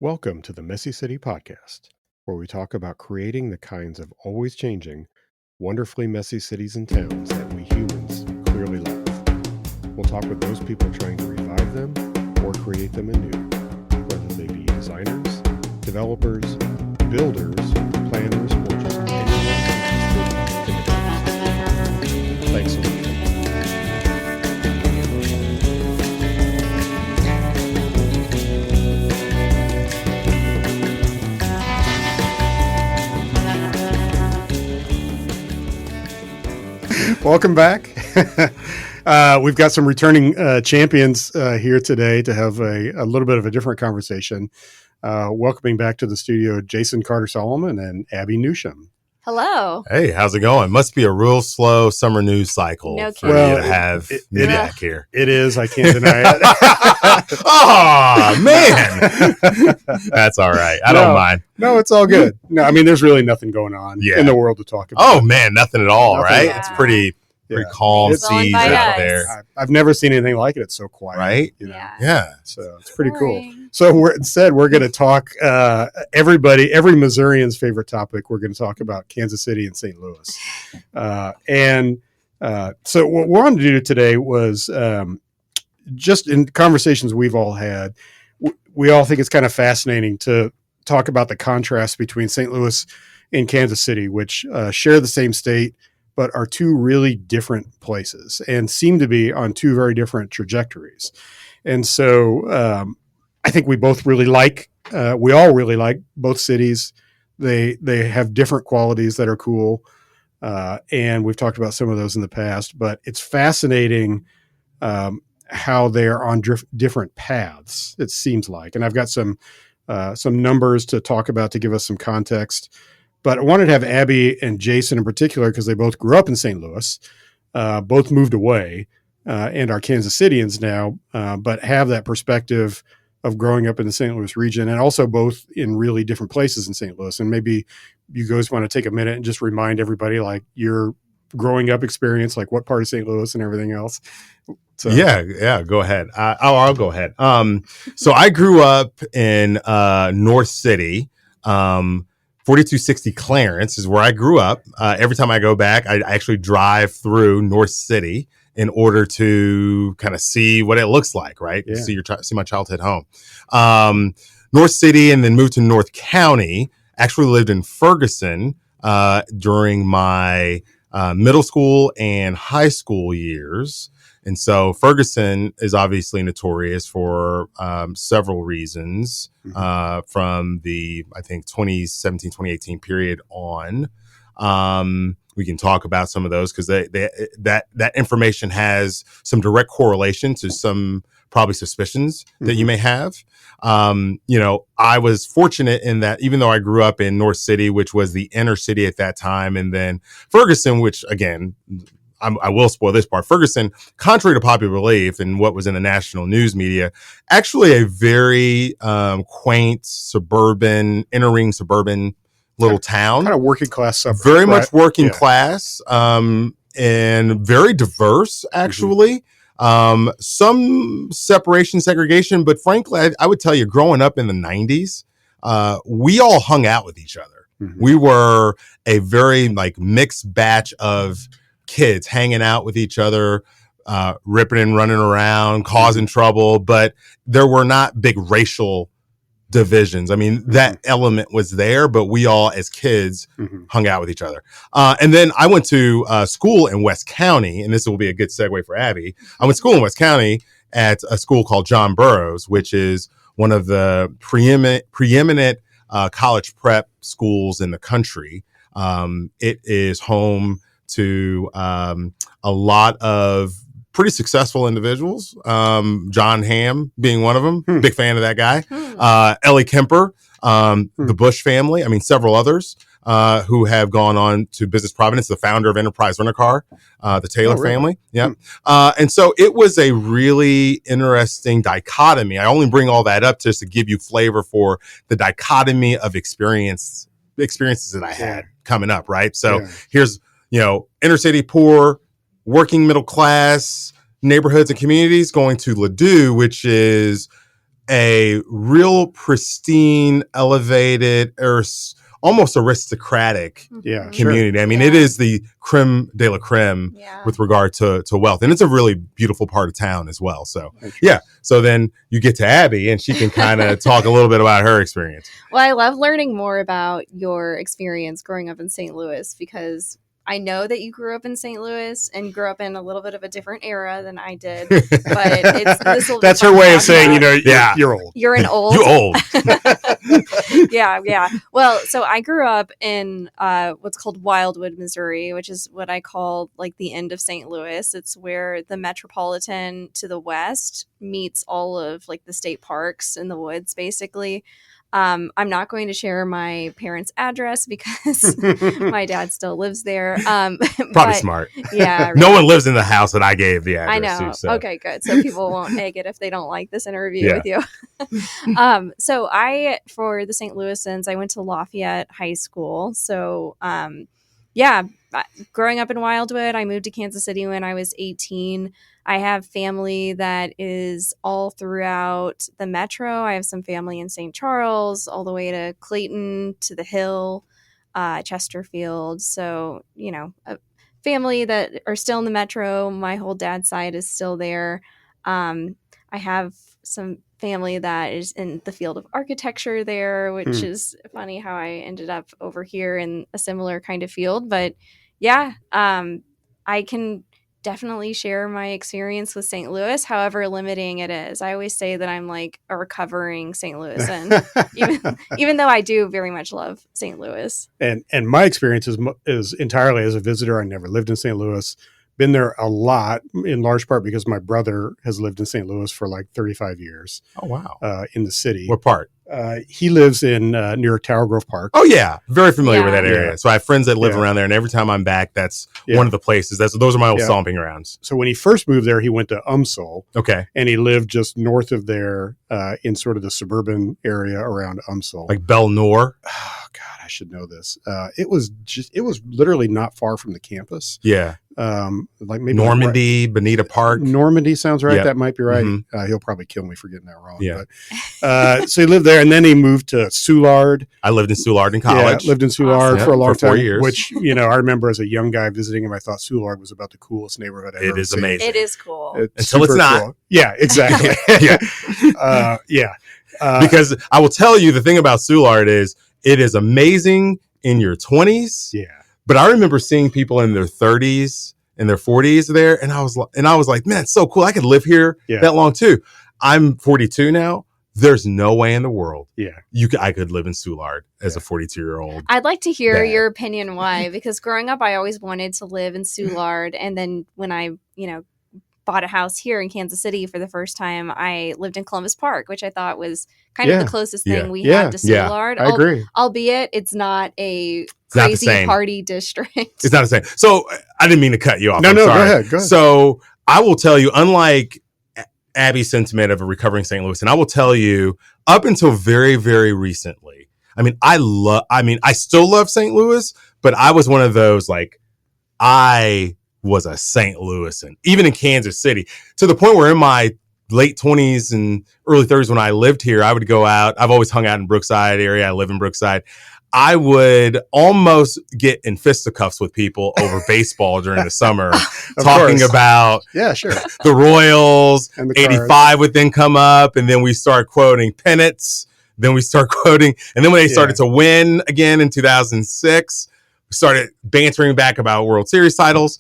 Welcome to the Messy City Podcast, where we talk about creating the kinds of always changing, wonderfully messy cities and towns that we humans clearly love. We'll talk with those people trying to revive them or create them anew, whether they be designers, developers, builders, planners, or just anyone interested in the conversation. Thanks so much. Welcome back. We've got some returning champions here today to have a little bit of a different conversation. Welcoming back to the studio, Jason Carter-Solomon and Abby Newsham. Hello. Hey, how's it going? Must be a real slow summer news cycle for you to have me back here. It is. I can't deny it. Oh, man. That's all right. I don't mind. No, it's all good. No, I mean, there's really nothing going on in the world to talk about. Oh, man, nothing at all, right? Yeah. It's pretty calm seas out there. I've never seen anything like it. It's so quiet. Right? You know? Yeah. So it's pretty cool. So we're going to talk every Missourian's favorite topic. We're going to talk about Kansas City and St. Louis. So what we wanted to do today was just in conversations we've all had, we all think it's kind of fascinating to talk about the contrast between St. Louis and Kansas City, which share the same state, but are two really different places and seem to be on two very different trajectories. And so I think we both really we all really like both cities. They have different qualities that are cool. And we've talked about some of those in the past, but it's fascinating how they're on different paths, it seems like. And I've got some numbers to talk about to give us some context. But I wanted to have Abby and Jason in particular, because they both grew up in St. Louis, both moved away, and are Kansas Cityans now, but have that perspective of growing up in the St. Louis region, and also both in really different places in St. Louis. And maybe you guys want to take a minute and just remind everybody, like, your growing up experience, like what part of St. Louis and everything else. So. Yeah, go ahead. I'll go ahead. So I grew up in North City. 4260 Clarence is where I grew up. Every time I go back, I actually drive through North City in order to kind of see what it looks like, right? Yeah. See my childhood home. North City, and then moved to North County. Actually lived in Ferguson during my middle school and high school years. And so Ferguson is obviously notorious for several reasons from the, I think, 2017, 2018 period on. We can talk about some of those because that information has some direct correlation to some probably suspicions that you may have. I was fortunate in that even though I grew up in North City, which was the inner city at that time, and then Ferguson, which again, I will spoil this part. Ferguson, contrary to popular belief and what was in the national news media, actually a very quaint inner ring suburban little town. Kind of working class suburb. Very much working class and very diverse, actually. Some separation, segregation, but frankly, I would tell you, growing up in the 90s, we all hung out with each other. Mm-hmm. We were a very mixed batch of kids hanging out with each other, ripping and running around, causing trouble, but there were not big racial divisions. I mean, that element was there, but we all as kids hung out with each other. And then I went to school in West County, and this will be a good segue for Abby. I went to school in West County at a school called John Burroughs, which is one of the preeminent college prep schools in the country. It is home to a lot of pretty successful individuals. John Hamm being one of them. Big fan of that guy. Ellie Kemper, the Bush family. I mean, several others who have gone on to Business Providence, the founder of Enterprise Rent-A-Car, the Taylor family. Yeah. And so it was a really interesting dichotomy. I only bring all that up just to give you flavor for the dichotomy of experiences that I had coming up, right? So here's, inner city poor, working middle class neighborhoods and communities, going to Ladue, which is a real pristine, elevated, or almost aristocratic community. Sure. I mean, it is the creme de la creme with regard to wealth. And it's a really beautiful part of town as well. So, So then you get to Abby and she can kind of talk a little bit about her experience. Well, I love learning more about your experience growing up in St. Louis because I know that you grew up in St. Louis and grew up in a little bit of a different era than I did. But that's her way of saying, you're old. You're an old. You old. Yeah. Well, so I grew up in what's called Wildwood, Missouri, which is what I call like the end of St. Louis. It's where the metropolitan to the west meets all of like the state parks in the woods, basically. I'm not going to share my parents' address because my dad still lives there. Probably smart. Yeah. Right. No one lives in the house that I gave the address I know. to. So. Okay, good. So people won't egg it if they don't like this interview with you. So for the St. Louisans, I went to Lafayette High School. So, growing up in Wildwood, I moved to Kansas City when I was 18. I have family that is all throughout the metro. I have some family in St. Charles, all the way to Clayton, to the Hill, Chesterfield. So, a family that are still in the metro. My whole dad's side is still there. I have some family that is in the field of architecture there, which is funny how I ended up over here in a similar kind of field. But I can definitely share my experience with St. Louis, however limiting it is. I always say that I'm like a recovering St. Louisan, even though I do very much love St. Louis. And my experience is entirely as a visitor. I never lived in St. Louis. Been there a lot, in large part because my brother has lived in St. Louis for like 35 years. Oh, wow. In the city. What part? He lives in near Tower Grove Park. Oh, yeah. Very familiar with that area. So I have friends that live around there, and every time I'm back, that's one of the places. Those are my old stomping grounds. So when he first moved there, he went to UMSL. Okay. And he lived just north of there in sort of the suburban area around UMSL. Like Belle Noor? Oh, God, I should know this. It was literally not far from the campus. Yeah. Like maybe Normandy, Bonita Park. Normandy sounds right. Yep. That might be right. Mm-hmm. He'll probably kill me for getting that wrong. Yeah. But, so he lived there, and then he moved to Soulard. I lived in Soulard in college. Yeah, lived in Soulard for a long time. 4 years. Which, I remember as a young guy visiting him, I thought Soulard was about the coolest neighborhood I've ever seen. It is amazing. It is cool. Until it's not. Cool. Yeah, exactly. Because I will tell you, the thing about Soulard is it is amazing in your 20s. Yeah. But I remember seeing people in their 30s and their 40s there, and I was like, man, it's so cool. I could live here that long too. I'm 42 now. There's no way in the world I could live in Soulard as a 42-year-old. I'd like to hear your opinion why, because growing up, I always wanted to live in Soulard, and then when I, bought a house here in Kansas City for the first time, I lived in Columbus Park, which I thought was kind of the closest thing we had to Soulard. I agree. Albeit it's not a crazy party district. It's not the same. So I didn't mean to cut you off. No, go ahead. So I will tell you, unlike Abby's sentiment of a recovering St. Louis, and I will tell you, up until very, very recently, I still love St. Louis, but I was one of those, like, I was a St. Louisan, even in Kansas City, to the point where in my late 20s and early 30s when I lived here, I would go out. I've always hung out in Brookside area. I live in Brookside. I would almost get in fisticuffs with people over baseball during the summer, talking about the Royals. And the 85 would then come up, and then we start quoting pennants. Then we start quoting, and then when they started to win again in 2006, we started bantering back about World Series titles.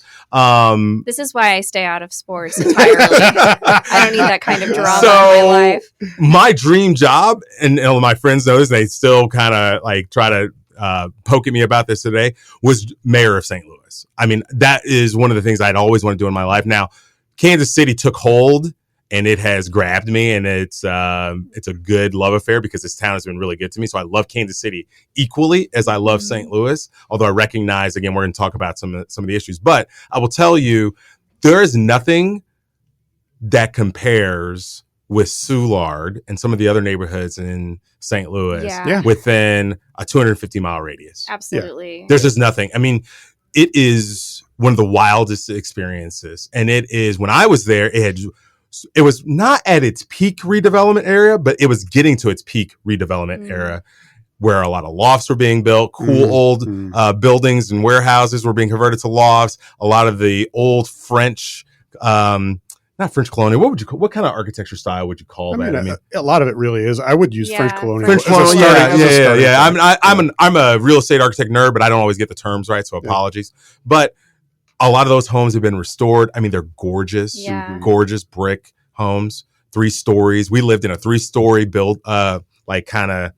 This is why I stay out of sports entirely. I don't need that kind of drama in my life. My dream job, and my friends know this, they still kind of like try to poke at me about this today, was mayor of St. Louis. I mean, that is one of the things I'd always want to do in my life. Now, Kansas City took hold, and it has grabbed me, and it's a good love affair because this town has been really good to me. So I love Kansas City equally as I love St. Louis, although I recognize, again, we're going to talk about some of the issues. But I will tell you, there is nothing that compares with Soulard and some of the other neighborhoods in St. Louis within a 250-mile radius. Absolutely. There's just nothing. I mean, it is one of the wildest experiences. And it is, when I was there, it had it was not at its peak redevelopment area, but it was getting to its peak redevelopment era, where a lot of lofts were being built, old buildings and warehouses were being converted to lofts. A lot of the old French, not French colonial. What kind of architecture style would you call that? I mean, a lot of it really is. I would use French colonial. French colonial, yeah. I'm a real estate architect nerd, but I don't always get the terms right, so apologies. But a lot of those homes have been restored. I mean, they're gorgeous, gorgeous brick homes, 3 stories. We lived in a 3-story build, like kind of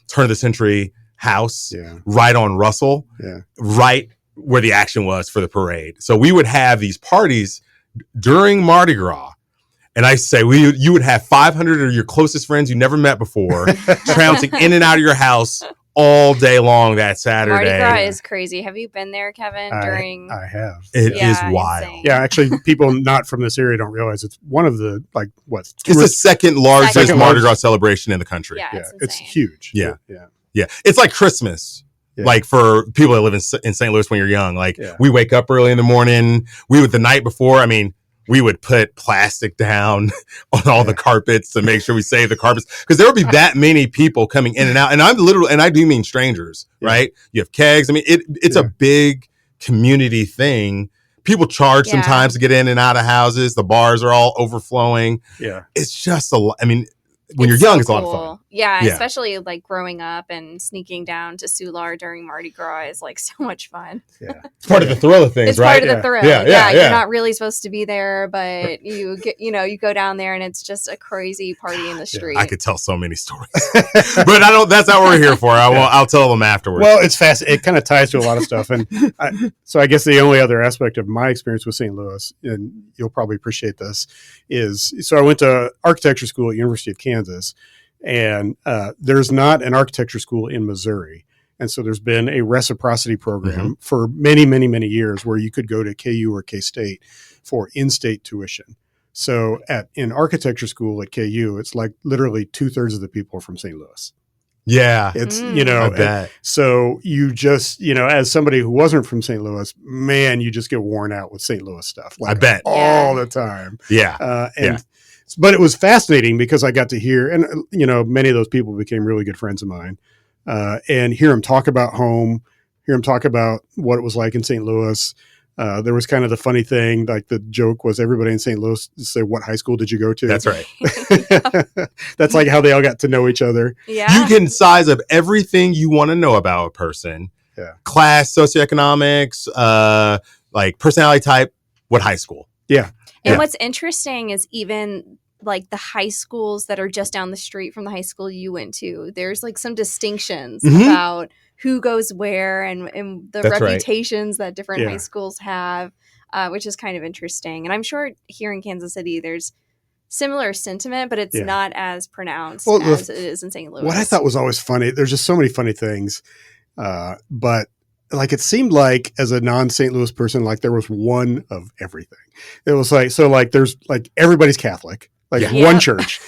turn of the century house, right on Russell, right where the action was for the parade. So we would have these parties during Mardi Gras. And I say, you would have 500 of your closest friends you never met before trouncing in and out of your house all day long that Saturday. Mardi Gras is crazy. Have you been there, Kevin? I have. It is wild. Insane. Yeah, actually, people not from this area don't realize it's one of the, it's the second largest Mardi Gras celebration in the country. Yeah, it's huge. Yeah. It's like Christmas. Yeah. Like for people that live in St. Louis when you're young, we wake up early in the morning. The night before, we would put plastic down on all the carpets to make sure we save the carpets, because there would be that many people coming in and out. And I do mean strangers, right? You have kegs. It's a big community thing. People charge sometimes to get in and out of houses. The bars are all overflowing. Yeah. It's just when you're young, it's a lot of fun. Yeah, especially growing up and sneaking down to Soulard during Mardi Gras is so much fun. Yeah, it's part of the thrill of things, it's right? It's part of the thrill. Yeah, you're not really supposed to be there, but you get, you go down there and it's just a crazy party in the street. I could tell so many stories, but that's not what we're here for. I'll tell them afterwards. Well, it's fast. It kind of ties to a lot of stuff, and so I guess the only other aspect of my experience with St. Louis, and you'll probably appreciate this, is I went to architecture school at University of Kansas. And there's not an architecture school in Missouri. And so there's been a reciprocity program for many, many, many years where you could go to KU or K-State for in-state tuition. So in architecture school at KU, it's literally 2/3 of the people are from St. Louis. Yeah. It's, I bet. So you just, as somebody who wasn't from St. Louis, man, you just get worn out with St. Louis stuff. I bet. All the time. Yeah. But it was fascinating because I got to hear, and many of those people became really good friends of mine, and hear them talk about home, hear them talk about what it was like in St. Louis. There was kind of the funny thing, the joke was everybody in St. Louis say, "What high school did you go to?" That's right. That's how they all got to know each other. Yeah. You can size up everything you want to know about a person. Yeah. Class, socioeconomics, personality type, what high school. Yeah. And what's interesting is even the high schools that are just down the street from the high school you went to, there's some distinctions about who goes where and the reputations that different high schools have, which is kind of interesting. And I'm sure here in Kansas City, there's similar sentiment, but it's not as pronounced as it is in St. Louis. What I thought was always funny, there's just so many funny things, but it seemed like as a non-St. Louis person, there was one of everything. It was there's everybody's Catholic, one church,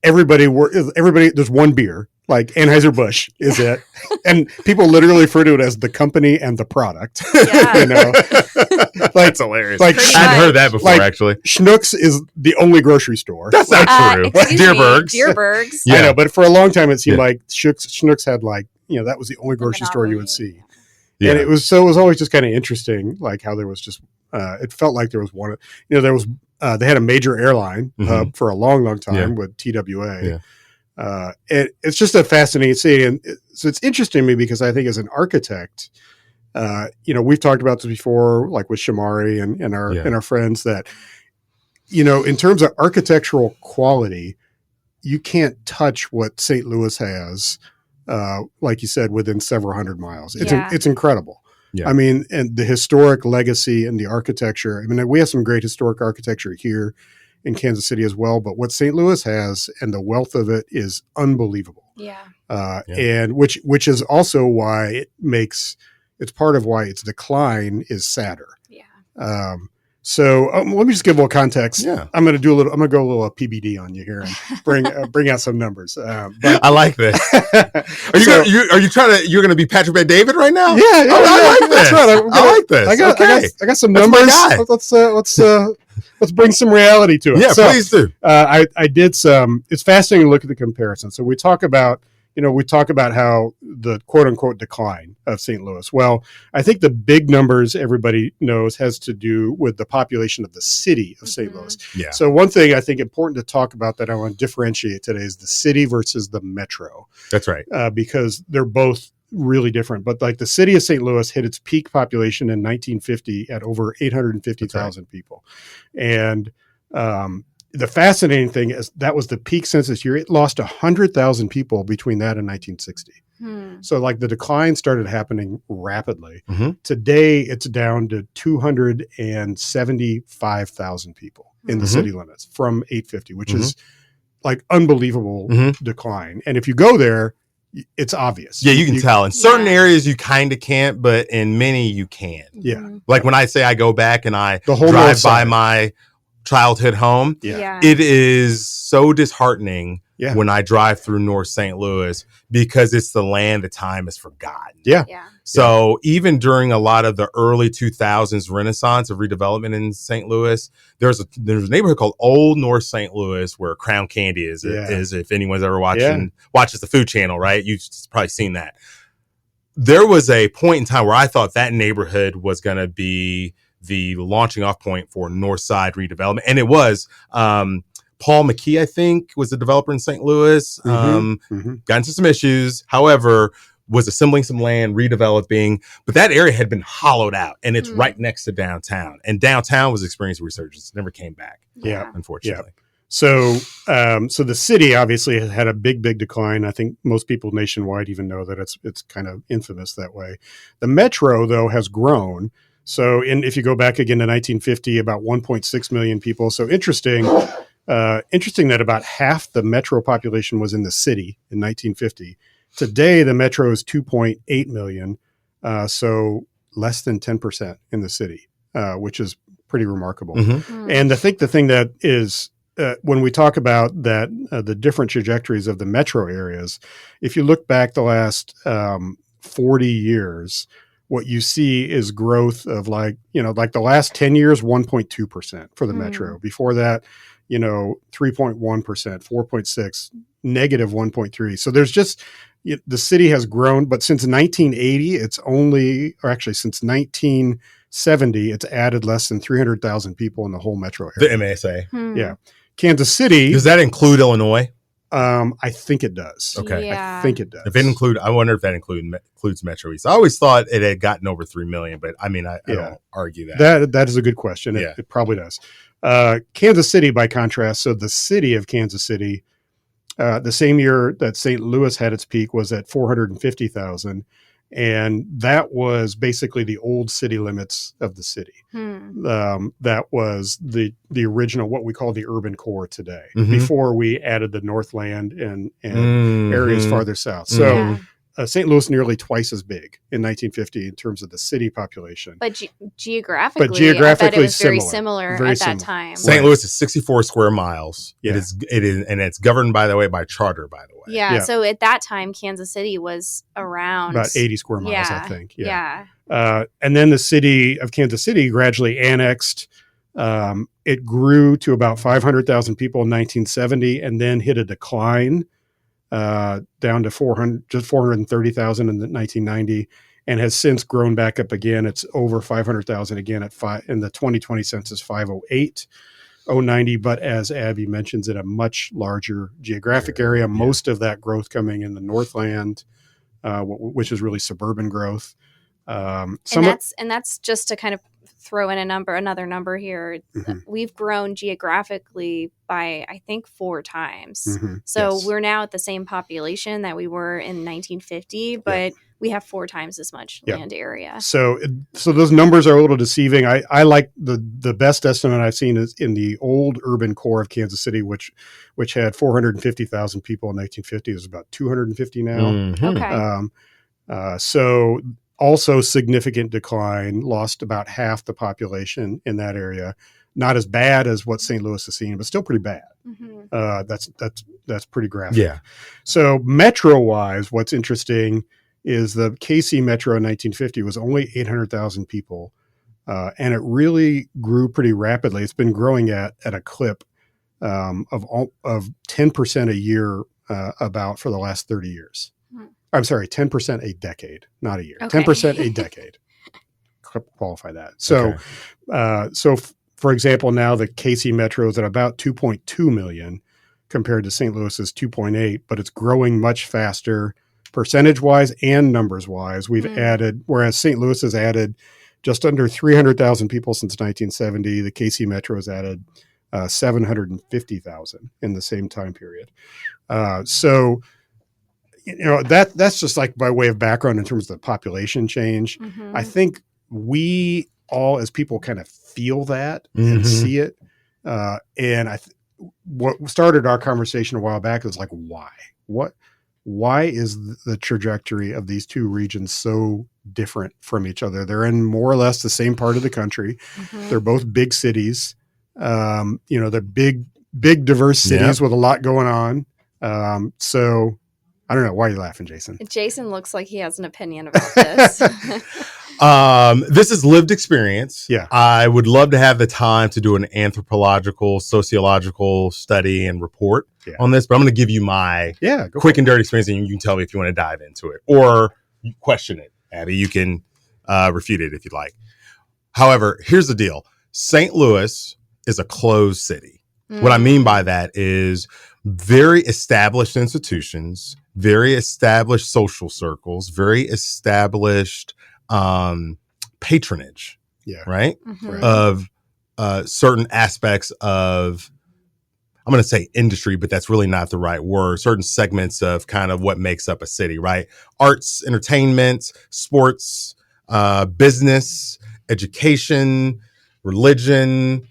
everybody, there's one beer, Anheuser-Busch is it. And people literally refer to it as the company and the product. Yeah. That's hilarious. I'd heard that before, actually. Schnucks is the only grocery store. That's not true. Deerberg's. Yeah. I know, but for a long time it seemed like Schnucks had that was the only grocery store you would see. Yeah. And it was always just kind of interesting, how there was just, it felt like there was one, there was, they had a major airline for a long, long time with TWA. Yeah. And it's just a fascinating scene. And so it's interesting to me because I think as an architect, we've talked about this before, with Shamari and our friends that, in terms of architectural quality, you can't touch what St. Louis has. Like you said, within several hundred miles. It's incredible. Yeah. And the historic legacy and the architecture. We have some great historic architecture here in Kansas City as well, but what St. Louis has and the wealth of it is unbelievable. Yeah. And which is also why it's part of why its decline is sadder. Yeah. So let me just give a little context. Yeah. I'm going to go a little PBD on you here and bring out some numbers. But I like this. You're going to be Patrick Bet David right now? Yeah, I like this. That's right. I like this. I got some That's my numbers. guy. Let's bring some reality to it. Yeah, so, please do. I did some. It's fascinating to look at the comparison. So we talk about how the quote unquote decline of St. Louis. Well, I think the big numbers everybody knows has to do with the population of the city of St. Louis. Yeah. So one thing I think important to talk about that I want to differentiate today is the city versus the metro. That's right. Because they're both really different. But like the city of St. Louis hit its peak population in 1950 at over 850,000 people. And the fascinating thing is that was the peak census year. It lost 100,000 people between that and 1960. So like the decline started happening rapidly. Today, it's down to 275,000 people in the city limits from 850, which is like unbelievable decline. And if you go there, it's obvious. Yeah, you can tell. In certain areas, you kind of can't, but in many, you can. Yeah. Like when I say I go back and I The whole drive north by side. my childhood home, it is so disheartening when I drive through North St. Louis because it's the land that time has forgotten. Yeah. So even during a lot of the early 2000s renaissance of redevelopment in St. Louis, there's a neighborhood called Old North St. Louis where Crown Candy is if anyone's ever watches the Food Channel, right? You've probably seen that. There was a point in time where I thought that neighborhood was going to be the launching off point for North Side redevelopment. And it was. Paul McKee, I think, was the developer in St. Louis. Got into some issues. However, was assembling some land, redeveloping. But that area had been hollowed out, and it's right next to downtown. And downtown was experiencing resurgence. Never came back. Unfortunately. So the city obviously has had a big decline. I think most people nationwide even know that it's kind of infamous that way. The metro, though, has grown. So if you go back again to 1950, about 1.6 million people. So interesting that about half the metro population was in the city in 1950. Today, the metro is 2.8 million. So less than 10% in the city, which is pretty remarkable. And I think the thing that is, when we talk about that, the different trajectories of the metro areas, if you look back the last 40 years, what you see is growth of like the last 10 years, 1.2% for the metro. Before that, 3.1%, 4.6, negative 1.3. So there's just, the city has grown, but since 1980, since 1970, it's added less than 300,000 people in the whole metro area. The MSA. Yeah. Kansas City. Does that include Illinois? I think it does. Okay. I think it does. I wonder if that includes Metro East. I always thought it had gotten over 3 million, but I mean, I don't argue that. That is a good question. It probably does. Kansas City, by contrast, so the city of Kansas City, the same year that St. Louis had its peak was at 450,000. And that was basically the old city limits of the city. That was the original, what we call the urban core today, before we added the Northland and areas farther south. So St. Louis nearly twice as big in 1950 in terms of the city population. But geographically, I bet it was very similar at that time. St. Louis is 64 square miles. It is, and it's governed, by the way, by charter, by the way. Yeah. So at that time, Kansas City was around about 80 square miles, I think. Yeah. And then the city of Kansas City gradually annexed. It grew to about 500,000 people in 1970 and then hit a decline down to 430,000 in 1990, and has since grown back up again. It's over 500,000 again in the 2020 census, 508,090. But as Abby mentions, in a much larger geographic area, most of that growth coming in the Northland, which is really suburban growth. And that's just to kind of throw in another number here. We've grown geographically by, I think, 4 times. So we're now at the same population that we were in 1950, but we have 4 times as much land area. So those numbers are a little deceiving. I like the best estimate I've seen is in the old urban core of Kansas City, which had 450,000 people in 1950. There's about 250 now. Okay. So also significant decline, lost about half the population in that area. Not as bad as what St. Louis has seen, but still pretty bad. That's pretty graphic. Yeah. So metro-wise, what's interesting is the KC Metro in 1950 was only 800,000 people, and it really grew pretty rapidly. It's been growing at a clip of 10% a year about for the last 30 years. I'm sorry, 10% a decade, not a year. Okay. 10% a decade. Qualify that. So, for example, now the KC Metro is at about 2.2 million compared to St. Louis's 2.8, but it's growing much faster percentage-wise and numbers-wise. We've added, whereas St. Louis has added just under 300,000 people since 1970, the KC Metro has added 750,000 in the same time period. So, that's just like by way of background in terms of the population change. I think we all as people kind of feel that and see it. And what started our conversation a while back is like, why is the trajectory of these two regions so different from each other? They're in more or less the same part of the country. They're both big cities. They're big, diverse cities with a lot going on. So I don't know. Why are you laughing, Jason? Jason looks like he has an opinion about this. This is lived experience. Yeah. I would love to have the time to do an anthropological, sociological study and report on this, but I'm going to give you my quick and dirty experience, and you can tell me if you want to dive into it or you question it. Abby, you can refute it if you'd like. However, here's the deal. St. Louis is a closed city. What I mean by that is very established institutions, very established social circles, very established patronage, right? Of certain aspects of, I'm going to say industry, but that's really not the right word. Certain segments of kind of what makes up a city, right? Arts, entertainment, sports, business, education, religion,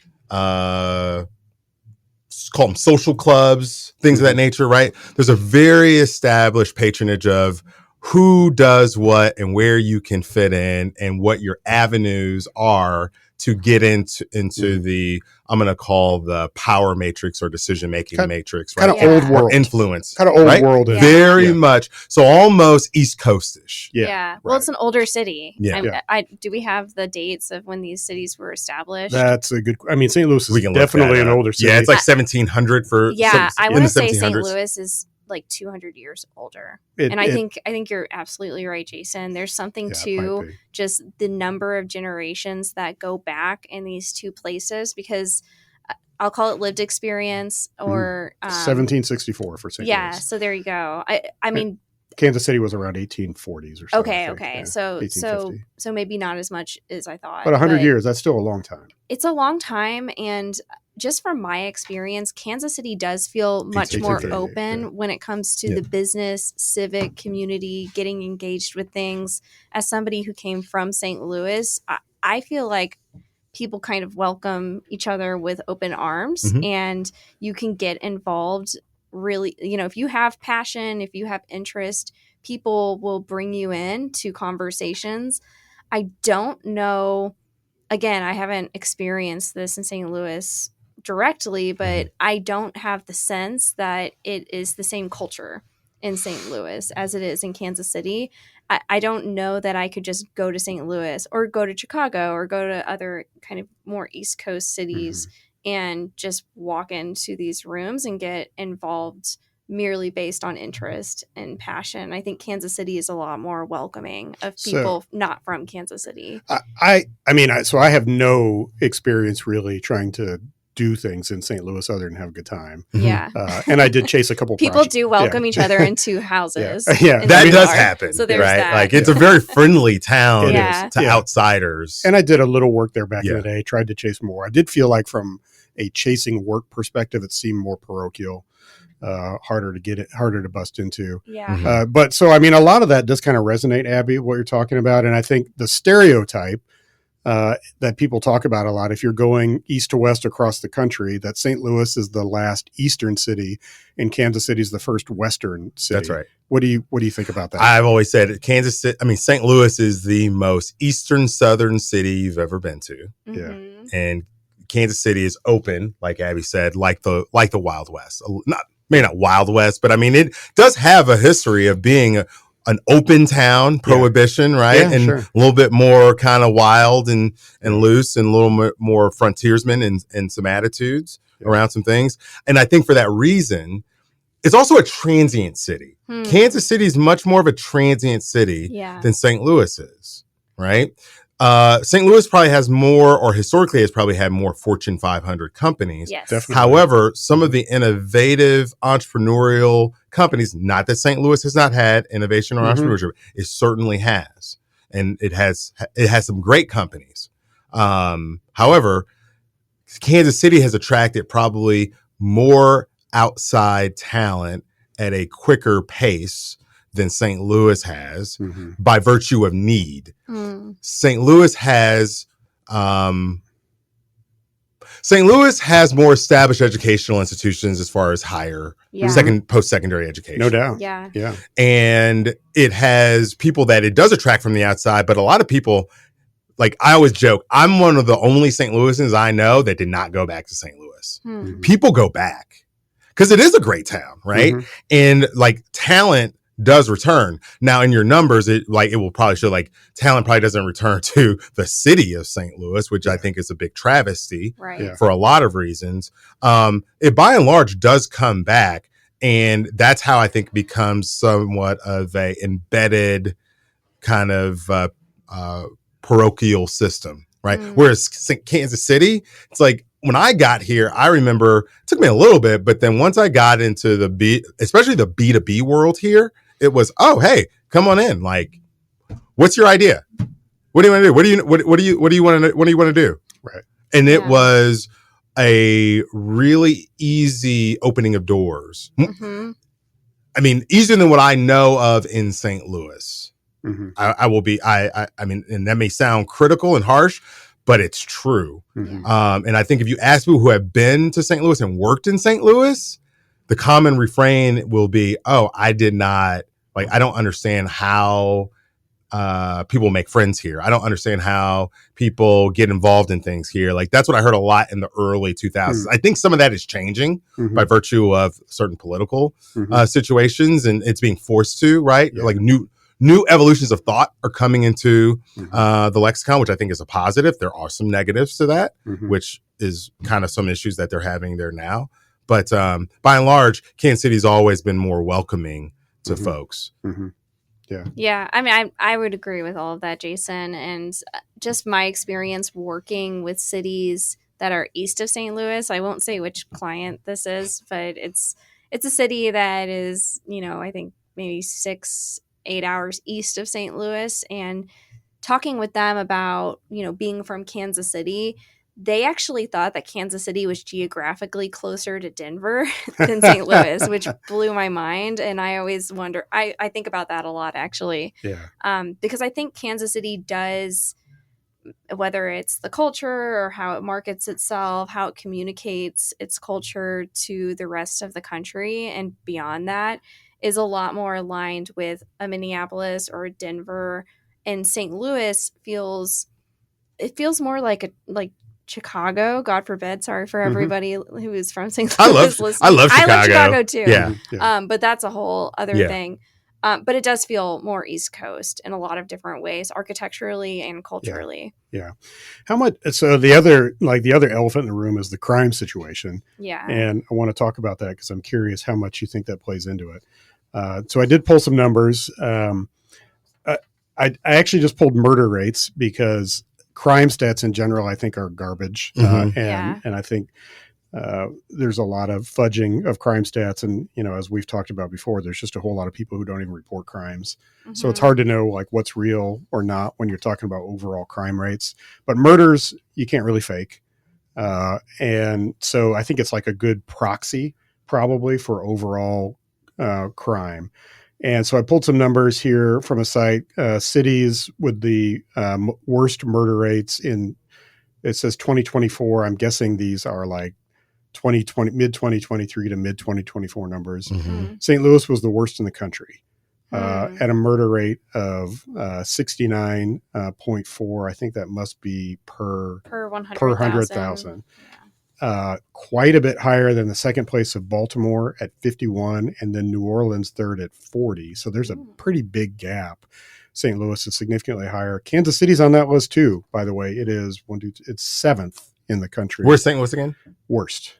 call them social clubs, things of that nature, right? There's a very established patronage of who does what and where you can fit in and what your avenues are to get into the, I'm going to call the power matrix or decision-making matrix, right? Kind of old world. Or influence. Kind of old right? world. Very much. So almost East Coast-ish. Yeah. Well, it's an older city. Yeah. Do we have the dates of when these cities were established? That's a good, St. Louis is definitely an older city. Yeah, it's like 1700 for. I want to say St. Louis is like 200 years older. I think you're absolutely right, Jason. There's something to just the number of generations that go back in these two places, because I'll call it lived experience or 1764 for St. Louis. So there you go. I mean, Kansas City was around 1840s or so. Okay. Yeah, So maybe not as much as I thought. But 100 years, that's still a long time. It's a long time, and just from my experience, Kansas City does feel much more open when it comes to the business, civic community, getting engaged with things. As somebody who came from St. Louis, I feel like people kind of welcome each other with open arms, and you can get involved really, if you have passion, if you have interest, people will bring you in to conversations. I don't know, again, I haven't experienced this in St. Louis directly, but I don't have the sense that it is the same culture in St. Louis as it is in Kansas City. I don't know that I could just go to St. Louis or go to Chicago or go to other kind of more East Coast cities and just walk into these rooms and get involved merely based on interest and passion. I think Kansas City is a lot more welcoming of people not from Kansas City. I have no experience really trying to do things in St. Louis other than have a good time. Yeah. And I did chase a couple people do welcome each other into houses. That does happen. So there's right? That. Like it's a very friendly town to outsiders. And I did a little work there back in the day, tried to chase more. I did feel like from a chasing work perspective, it seemed more parochial, harder to bust into. Yeah. But so, I mean, a lot of that does kind of resonate, Abby, what you're talking about. And I think the stereotype that people talk about a lot, if you're going east to west across the country, that St. Louis is the last eastern city and Kansas City is the first western city. That's right. What do you think about that? I've always said St. Louis is the most eastern southern city you've ever been to. Yeah. And Kansas City is open, like Abby said, like the Wild West. Maybe not Wild West, but I mean, it does have a history of being an open town, prohibition, right? Yeah, and sure. a little bit more kind of wild and loose, and a little more frontiersman and some attitudes around some things. And I think for that reason, it's also a transient city. Kansas City is much more of a transient city than St. Louis is, right? St. Louis probably has more, or historically has probably had more Fortune 500 companies. Yes. Definitely. However, some of the innovative entrepreneurial companies, not that St. Louis has not had innovation or entrepreneurship, it certainly has. And it has some great companies. However, Kansas City has attracted probably more outside talent at a quicker pace than St. Louis has by virtue of need. St. Louis has more established educational institutions as far as higher post-secondary education. No doubt. Yeah. And it has people that it does attract from the outside, but a lot of people, like I always joke, I'm one of the only St. Louisans I know that did not go back to St. Louis. People go back because it is a great town, right? And like talent does return. Now in your numbers, it will probably show like talent probably doesn't return to the city of St. Louis, which I think is a big travesty for a lot of reasons. It by and large does come back, and that's how I think becomes somewhat of a embedded kind of parochial system, right? Whereas Kansas City, it's like when I got here, I remember it took me a little bit, but then once I got into especially the B2B world here, it was, oh, hey, come on in. Like, what's your idea? What do you want to do? What do you want to do? Right. And it was a really easy opening of doors. I mean, easier than what I know of in St. Louis. I mean, and that may sound critical and harsh, but it's true. And I think if you ask people who have been to St. Louis and worked in St. Louis, the common refrain will be, oh, I don't understand how people make friends here. I don't understand how people get involved in things here. Like that's what I heard a lot in the early 2000s. I think some of that is changing by virtue of certain political situations, and it's being forced to, right? Like new evolutions of thought are coming into the lexicon, which I think is a positive. There are some negatives to that, which is kind of some issues that they're having there now. But by and large, Kansas City's always been more welcoming to folks. Yeah. I mean, I would agree with all of that, Jason. And just my experience working with cities that are east of St. Louis, I won't say which client this is, but it's a city that is, I think maybe 6-8 hours east of St. Louis. And talking with them about, being from Kansas City, they actually thought that Kansas City was geographically closer to Denver than St. Louis, which blew my mind. And I always wonder, I think about that a lot, actually. Because I think Kansas City does, whether it's the culture or how it markets itself, how it communicates its culture to the rest of the country and beyond that, is a lot more aligned with a Minneapolis or a Denver. And St. Louis feels more like Chicago, God forbid. Sorry for everybody who is from St. Louis listening. I love Chicago. I love Chicago too. Yeah. But that's a whole other thing. But it does feel more East Coast in a lot of different ways, architecturally and culturally. Yeah. How much? So the other elephant in the room is the crime situation. Yeah. And I want to talk about that because I'm curious how much you think that plays into it. So I did pull some numbers. I actually just pulled murder rates because crime stats in general, I think, are garbage. And I think there's a lot of fudging of crime stats. And, as we've talked about before, there's just a whole lot of people who don't even report crimes. So it's hard to know like what's real or not when you're talking about overall crime rates. But murders, you can't really fake. And so I think it's like a good proxy probably for overall crime. And so I pulled some numbers here from a site, cities with the worst murder rates it says 2024. I'm guessing these are like mid 2023 to mid 2024 numbers. St. Louis was the worst in the country. at a murder rate of 69.4. I think that must be per 100,000. Quite a bit higher than the second place of Baltimore at 51, and then New Orleans third at 40. So there's a pretty big gap. St. Louis is significantly higher. Kansas City's on that list too, by the way. It is it's seventh in the country. Where's St. Louis again? Worst.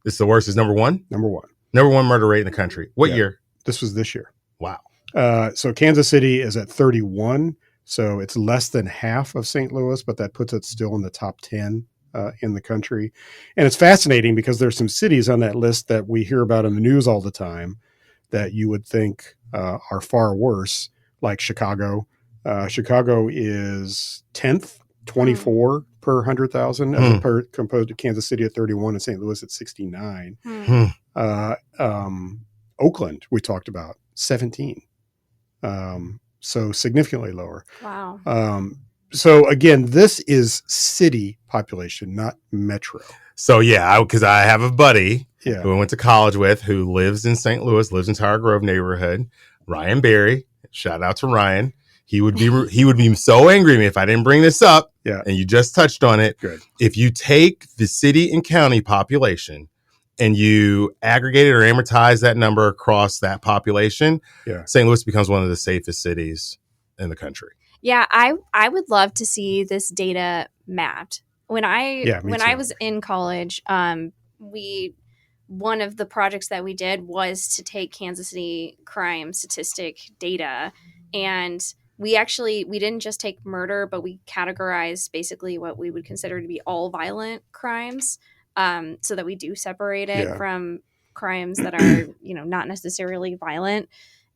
It's the worst. Is number one? Number one. Number one murder rate in the country. What year? This was this year. Wow. So Kansas City is at 31. So it's less than half of St. Louis, but that puts it still in the top 10 in the country. And it's fascinating because there's some cities on that list that we hear about in the news all the time that you would think are far worse, like Chicago. Chicago is 10th, 24 per 100,000, composed to Kansas City at 31 and St. Louis at 69. Oakland, we talked about, 17. So significantly lower. Wow. So again, this is city population, not metro. So yeah, because I have a buddy Yeah. who I went to college with who lives in St. Louis, lives in Tower Grove neighborhood. Ryan Berry. Shout out to Ryan. He would be so angry at me if I didn't bring this up. Yeah. And you just touched on it. Good. If you take the city and county population and you aggregate it or amortize that number across that population, St. Louis becomes one of the safest cities in the country. Yeah, I would love to see this data mapped. When I was in college, one of the projects that we did was to take Kansas City crime statistic data, and we didn't just take murder, but we categorized basically what we would consider to be all violent crimes, so that we do separate it from crimes that are not necessarily violent,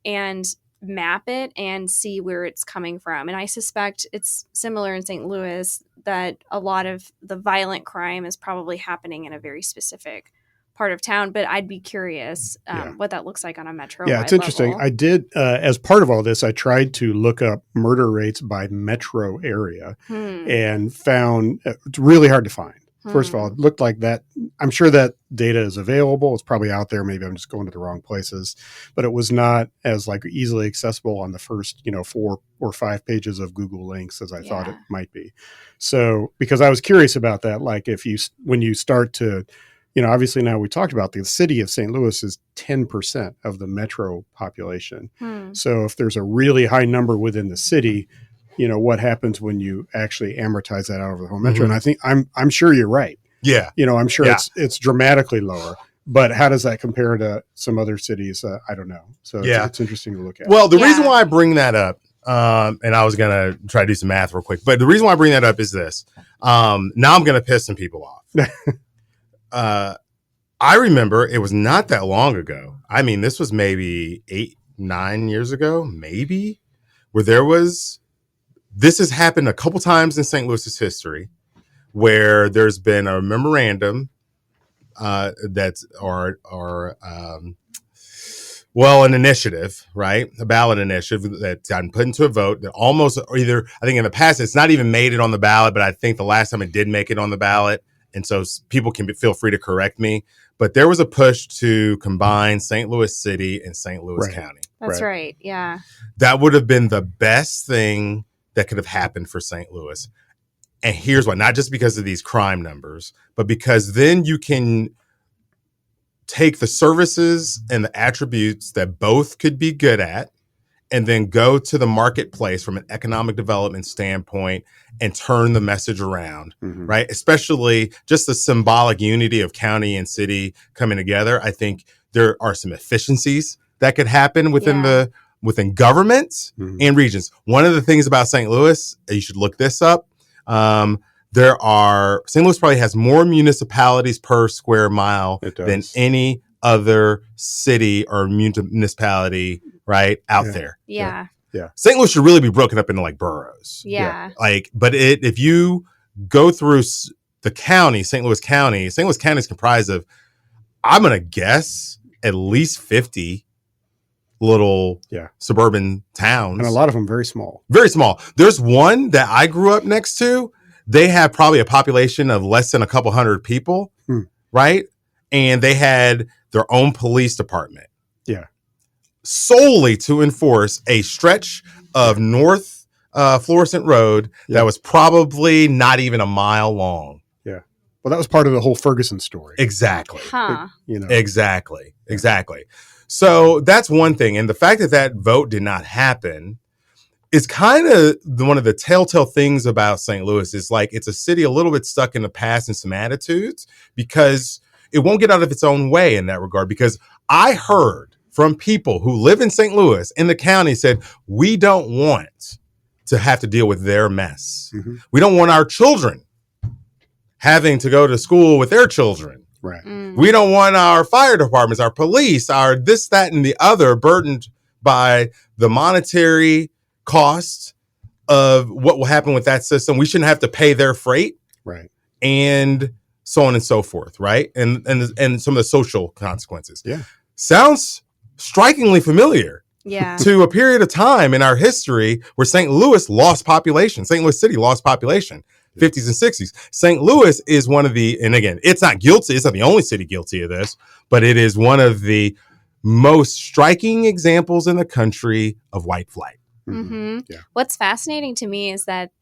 and map it and see where it's coming from. And I suspect it's similar in St. Louis, that a lot of the violent crime is probably happening in a very specific part of town, but I'd be curious what that looks like on a metro. Yeah, it's interesting. Level. I did, as part of all this, I tried to look up murder rates by metro area and found it's really hard to find. First of all, it looked like that. I'm sure that data is available. It's probably out there. Maybe I'm just going to the wrong places, but it was not as easily accessible on the first, 4 or 5 pages of Google links as I thought it might be. So, because I was curious about that, when you start to, obviously now we talked about the city of St. Louis is 10% of the metro population. So if there's a really high number within the city, what happens when you actually amortize that out over the whole metro? And I think I'm sure you're right. Yeah. I'm sure it's dramatically lower, but how does that compare to some other cities? I don't know. So it's interesting to look at. Well, the reason why I bring that up, and I was going to try to do some math real quick, but the reason why I bring that up is this. Now I'm going to piss some people off. I remember it was not that long ago. I mean, this was maybe 8-9 years ago, maybe, where this has happened a couple times in St. Louis's history, where there's been a memorandum an initiative, right? A ballot initiative that's gotten put into a vote that almost, or either, I think in the past, it's not even made it on the ballot, but I think the last time it did make it on the ballot. And so people can feel free to correct me, but there was a push to combine St. Louis City and St. Louis County. That's right. Yeah. That would have been the best thing that could have happened for St. Louis. And here's why, not just because of these crime numbers, but because then you can take the services and the attributes that both could be good at and then go to the marketplace from an economic development standpoint and turn the message around, right? Especially just the symbolic unity of county and city coming together. I think there are some efficiencies that could happen within within governments and regions. One of the things about St. Louis, you should look this up. St. Louis probably has more municipalities per square mile than any other city or municipality, right, out there. Yeah. St. Louis should really be broken up into boroughs. Yeah. But if you go through the county, St. Louis County is comprised of, I'm going to guess, at least 50 little suburban towns. And a lot of them very small. Very small. There's one that I grew up next to. They have probably a population of less than a couple hundred people, right? And they had their own police department. Yeah. solely to enforce a stretch of North Florissant Road that was probably not even a mile long. Yeah. Well, that was part of the whole Ferguson story. Exactly. Huh. Exactly. So that's one thing. And the fact that that vote did not happen is kind of one of the telltale things about St. Louis. Is like it's a city a little bit stuck in the past and some attitudes because it won't get out of its own way in that regard. Because I heard from people who live in St. Louis in the county said, we don't want to have to deal with their mess. Mm-hmm. We don't want our children having to go to school with their children. Right. We don't want our fire departments, our police, our this, that, and the other burdened by the monetary cost of what will happen with that system. We shouldn't have to pay their freight. Right. And so on and so forth. Right. And some of the social consequences. Yeah. Sounds strikingly familiar. Yeah. To a period of time in our history where St. Louis lost population. St. Louis City lost population. 50s and 60s. St. Louis is one of the, and again, it's not guilty. It's not the only city guilty of this, but it is one of the most striking examples in the country of white flight. Mm-hmm. Yeah. What's fascinating to me is that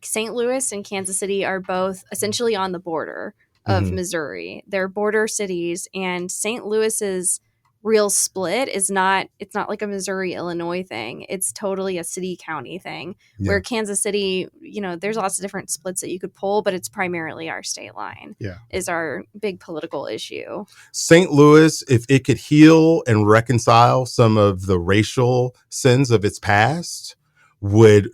St. Louis and Kansas City are both essentially on the border of Missouri. They're border cities, and St. Louis's real split is it's not like a Missouri-Illinois thing. It's totally a city-county thing. Yeah. Where Kansas City, there's lots of different splits that you could pull, but it's primarily our state line is our big political issue. St. Louis, if it could heal and reconcile some of the racial sins of its past, would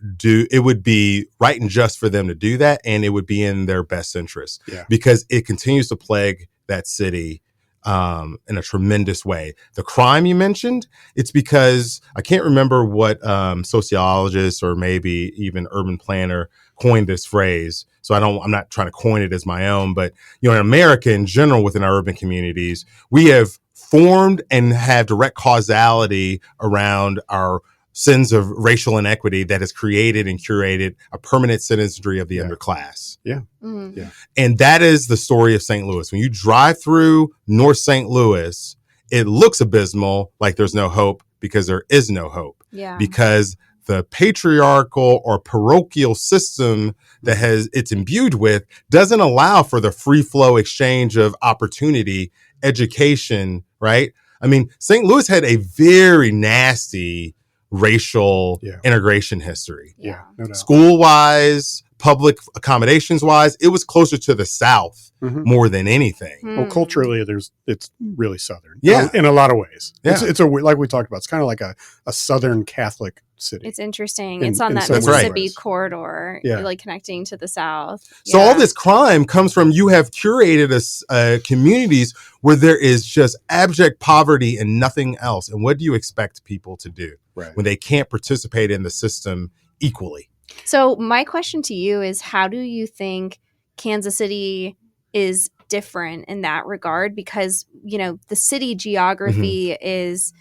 be right and just for them to do that, and it would be in their best interest because it continues to plague that city in a tremendous way. The crime you mentioned, it's because I can't remember what sociologist or maybe even urban planner coined this phrase. So I'm not trying to coin it as my own, but in America in general, within our urban communities, we have formed and have direct causality around our sins of racial inequity that has created and curated a permanent citizenry of the underclass. Yeah. Mm-hmm. Yeah. And that is the story of St. Louis. When you drive through North St. Louis, it looks abysmal, like there's no hope, because there is no hope. Yeah. Because the patriarchal or parochial system that it's imbued with doesn't allow for the free flow exchange of opportunity, education, right? I mean, St. Louis had a very nasty racial integration history. Yeah. No doubt. School wise, public accommodations wise, it was closer to the South more than anything. Well, culturally, it's really Southern. Yeah. In a lot of ways. Yeah. It's like we talked about, it's kind of like a Southern Catholic city. It's interesting. In- it's on in that some Mississippi ways. corridor, like connecting to the South. So all this crime comes from you have curated communities where there is just abject poverty and nothing else. And what do you expect people to do when they can't participate in the system equally? So my question to you is, how do you think Kansas City is different in that regard? Because, the city geography is,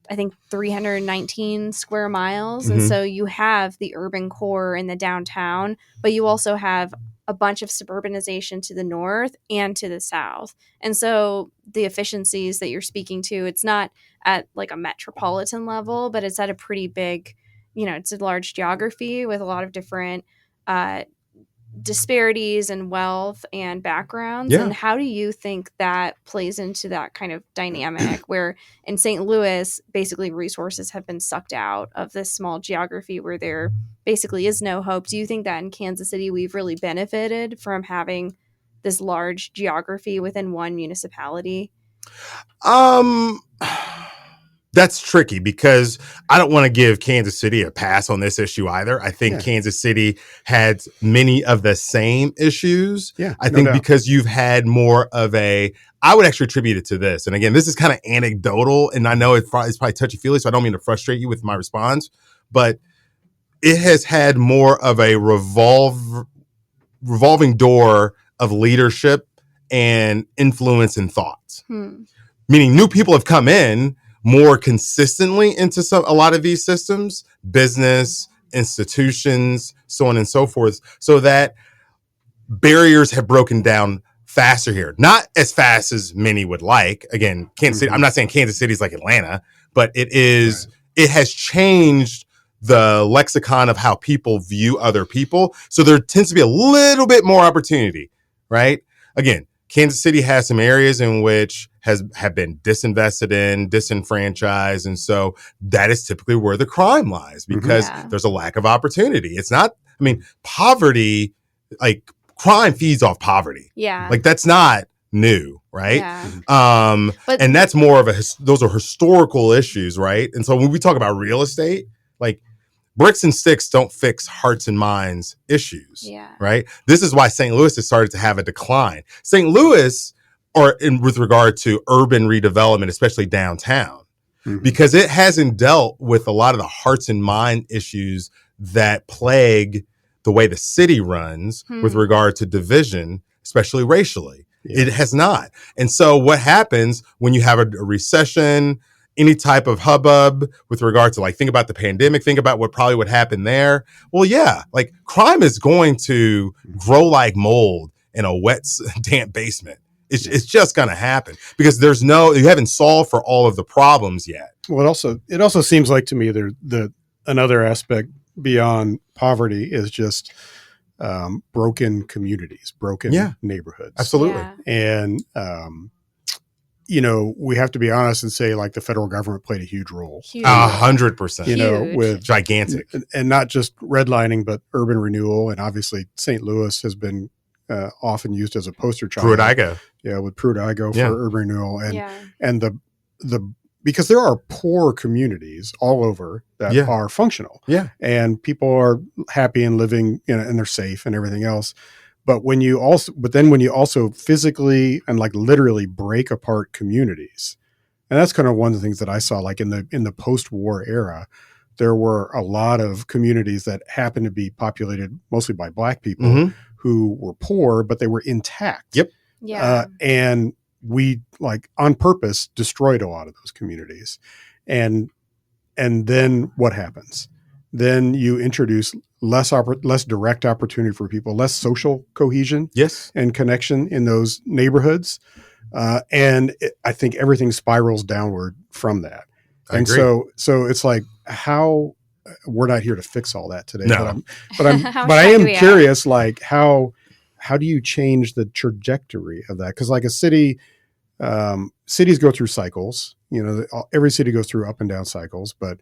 I think, 319 square miles. And so you have the urban core in the downtown, but you also have a bunch of suburbanization to the north and to the south. And so the efficiencies that you're speaking to, it's not at like a metropolitan level, but it's at a pretty big, it's a large geography with a lot of different disparities in wealth and backgrounds. Yeah. And how do you think that plays into that kind of dynamic where in St. Louis, basically resources have been sucked out of this small geography where there basically is no hope? Do you think that in Kansas City, we've really benefited from having this large geography within one municipality? That's tricky because I don't want to give Kansas City a pass on this issue either. I think Kansas City had many of the same issues. Yeah, I think because you've had more of I would actually attribute it to this. And again, this is kind of anecdotal, and I know it's probably touchy-feely, so I don't mean to frustrate you with my response, but it has had more of a revolving door of leadership and influence and thoughts. Meaning new people have come in more consistently into a lot of these systems, business, institutions, so on and so forth, so that barriers have broken down faster here. Not as fast as many would like. Again, Kansas City, I'm not saying Kansas City is like Atlanta, but it has changed the lexicon of how people view other people. So there tends to be a little bit more opportunity, right? Again, Kansas City has some areas in which have been disinvested in, disenfranchised. And so that is typically where the crime lies because there's a lack of opportunity. It's not, I mean, poverty, like crime feeds off poverty. Yeah. Like that's not new, right? Yeah. And that's more of those are historical issues, right? And so when we talk about real estate, like bricks and sticks don't fix hearts and minds issues, right? This is why St. Louis has started to have a decline. St. Louis, with regard to urban redevelopment, especially downtown, because it hasn't dealt with a lot of the hearts and mind issues that plague the way the city runs with regard to division, especially racially. It has not. And so what happens when you have a recession, any type of hubbub with regard to, like, think about the pandemic, think about what probably would happen there. Well, yeah, like crime is going to grow like mold in a wet, damp basement. It's just going to happen because you haven't solved for all of the problems yet. Well, it also seems like to me another aspect beyond poverty is just broken communities, broken neighborhoods. Absolutely. And, we have to be honest and say, like, the federal government played a huge role. 100%. With gigantic. And not just redlining, but urban renewal. And obviously St. Louis has been often used as a poster child. Pruitt-Igoe. Yeah, with Pruitt-Igoe for urban renewal. And the because there are poor communities all over that are functional. Yeah. And people are happy and living, and they're safe and everything else. But when you also physically and like literally break apart communities, and that's kind of one of the things that I saw, like in the post-war era, there were a lot of communities that happened to be populated mostly by Black people who were poor, but they were intact. Yep. Yeah. And we, like, on purpose destroyed a lot of those communities. And then what happens? Then you introduce less direct opportunity for people, less social cohesion and connection in those neighborhoods. And I think everything spirals downward from that. I agree. So it's like, how we're not here to fix all that today, No. but I am curious, like, how do you change the trajectory of that? Because, like, a city, cities go through cycles. Every city goes through up and down cycles, but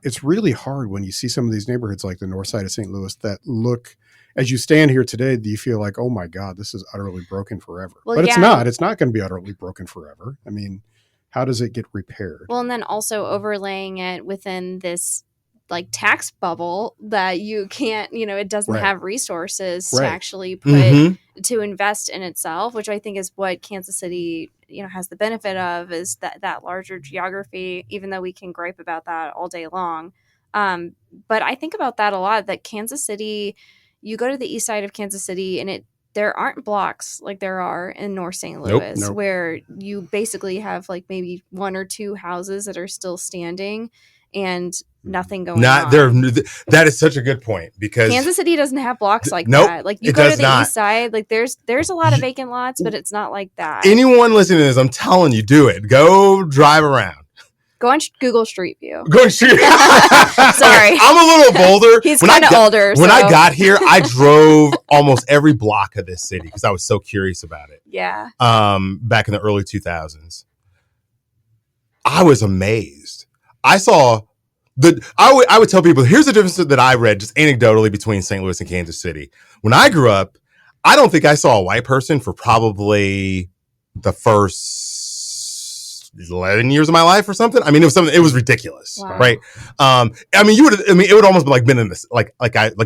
it's really hard when you see some of these neighborhoods like the north side of St. Louis that look, as you stand here today, do you feel like, oh my God, this is utterly broken forever? Well, but it's not. It's not going to be utterly broken forever. I mean, how does it get repaired? Well, and then also overlaying it within this, like, tax bubble that you can't, it doesn't have resources to actually put to invest in itself, which I think is what Kansas City, has the benefit of, is that larger geography, even though we can gripe about that all day long. But I think about that a lot, that Kansas City, you go to the east side of Kansas City and there aren't blocks like there are in North St. Louis, where you basically have, like, maybe one or two houses that are still standing and nothing going on. That is such a good point, because Kansas City doesn't have blocks like that. Like, you go to the east side, like there's a lot of vacant lots, but it's not like that. Anyone listening to this, I'm telling you, do it. Go drive around. Go on Google Street View. Go on Street View. Sorry. I'm a little bolder. He's kind of older. When I got here, I drove almost every block of this city because I was so curious about it. Yeah. Back in the early 2000s. I was amazed. I saw I would tell people, here's the difference that I read just anecdotally between St. Louis and Kansas City. When I grew up, I don't think I saw a white person for probably the first 11 years of my life or something. I mean, it was ridiculous, right? It would almost be like been in this, like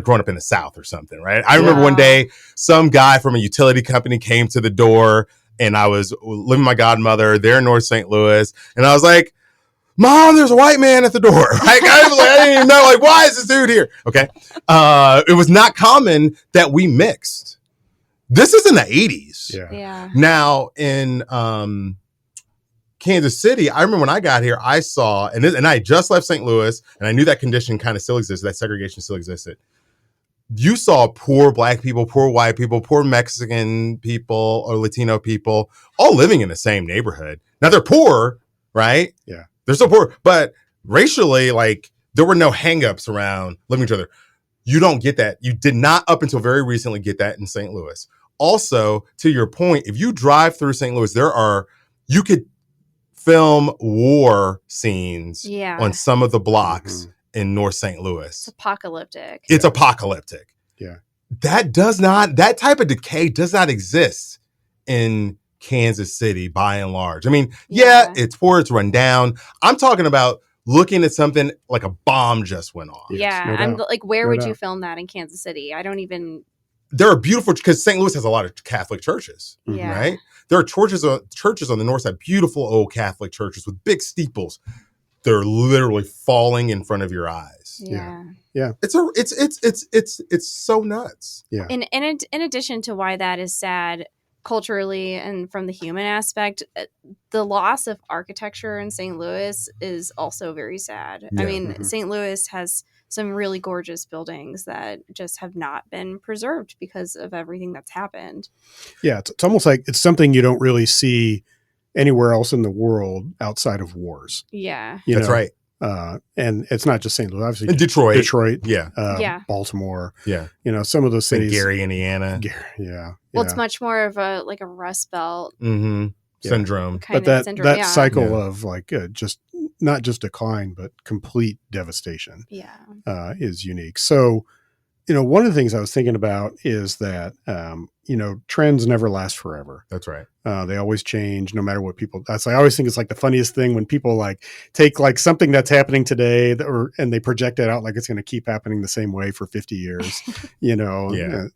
growing up in the South or something, right? I remember one day some guy from a utility company came to the door, and I was living with my godmother there in North St. Louis, and I was like, Mom, there's a white man at the door. Right? I didn't even know, like, why is this dude here? Okay. It was not common that we mixed. This is in the 80s. Yeah. Now in Kansas City, I remember when I got here, I saw, and I just left St. Louis, and I knew that condition kind of still existed, that segregation still existed. You saw poor Black people, poor white people, poor Mexican people or Latino people all living in the same neighborhood. Now they're poor, right? Yeah. They're so poor, but racially, like there were no hangups around living with each other. You don't get that. You did not up until very recently get that in St. Louis. Also, to your point, if you drive through St. Louis, you could film war scenes on some of the blocks in North St. Louis. It's apocalyptic. It's apocalyptic. Yeah. That type of decay does not exist in Kansas City by and large. I mean, it's poor, it's run down. I'm talking about looking at something like a bomb just went off. Yeah. No I'm like, where would you film that in Kansas City? I don't even. There are beautiful, because St. Louis has a lot of Catholic churches, right? There are churches on the north side, beautiful old Catholic churches with big steeples. They're literally falling in front of your eyes. Yeah. It's so nuts. Yeah. And in addition to why that is sad culturally and from the human aspect, the loss of architecture in St. Louis is also very sad. Yeah. I mean, St. Louis has some really gorgeous buildings that just have not been preserved because of everything that's happened. Yeah, it's almost like it's something you don't really see anywhere else in the world outside of wars. Yeah. That's right. And it's not just St. Louis, obviously. And Detroit. Baltimore. Yeah. Some of those cities. Gary, Indiana. Yeah. Well, it's much more of a Rust Belt syndrome. But that cycle of just not just decline, but complete devastation is unique. So, one of the things I was thinking about is that, trends never last forever. That's right. They always change no matter what people, I always think it's like the funniest thing when people take something that's happening today and they project it out like it's going to keep happening the same way for 50 years,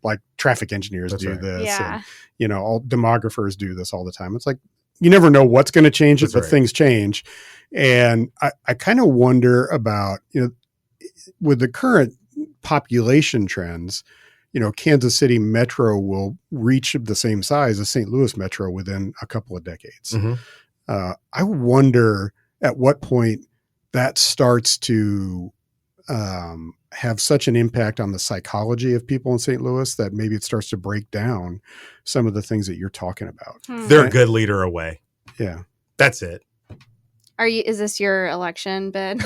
like traffic engineers do this. Yeah. And, all demographers do this all the time. It's like, you never know what's going to change, but things change. And I kind of wonder about, with the current population trends, Kansas City Metro will reach the same size as St. Louis Metro within a couple of decades. I wonder at what point that starts to have such an impact on the psychology of people in St. Louis that maybe it starts to break down some of the things that you're talking about. They're a good leader away. Yeah. That's it. Is this your election bid?